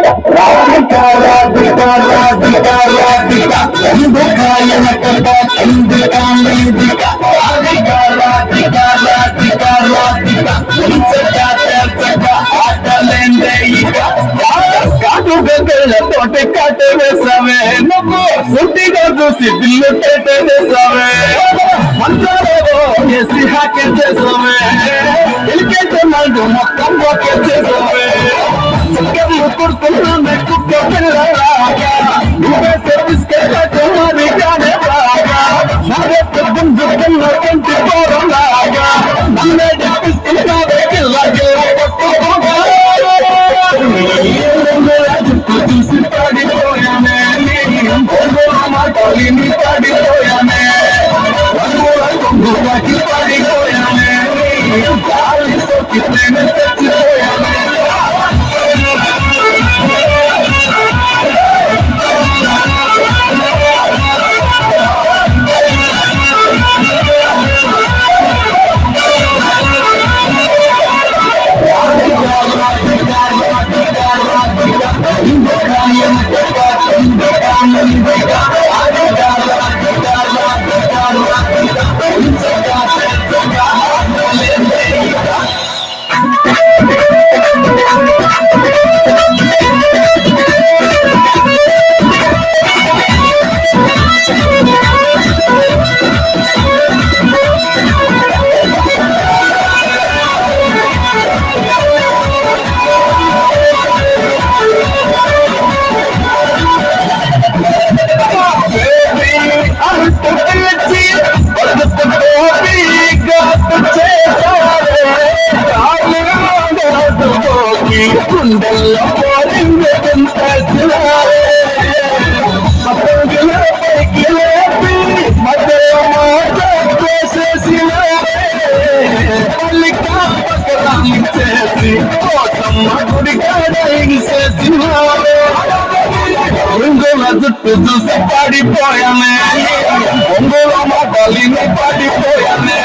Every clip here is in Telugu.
రాధికా రాధికా రాధికా రాధికా ఎందుకాయన కథ ఎందుకా వేదిక రాధికా రాధికా రాధికా రాధికా ఇంచగా తెచ్చగా ఆటలేందే ఇక కాటు గగ్గలతోటి కాటు వేసావే నువ్వు సుట్టిగా చూసి బిల్లు కేటే వేసావే మంత్రాలేవో వేసి హాకే చేసావే ఇలికేటే మందు మొత్తం ఓకే చేసావే చక్కర్లు కుడుతున్నామే కుక్క పిల్లలాగా నువ్వే తీసుకెళ్ళటం అది కానే బాగా నవ్వెత్త గుంజుతున్న కంటి పోరలాగా నన్నే చెప్పిస్తున్నావే గిల్ల గిల్ల కొట్టుకోగా చూసి పడిపోయానే మాటలిని పడిపోయానే కొంగులకి పడిపోయానే గాలి సోకితేనే చచ్చిపోయానే గుండెల్లో పైకి లేపి మధ్యలో మాట చేసి కోసమ్మ గుడి కాడేసి ఒంగోల జుట్టు చూసి పడిపోయానే ఒంగోల మాటలిని పడిపోయానే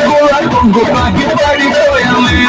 ఒంగోల కొంగులకి పడిపోయానే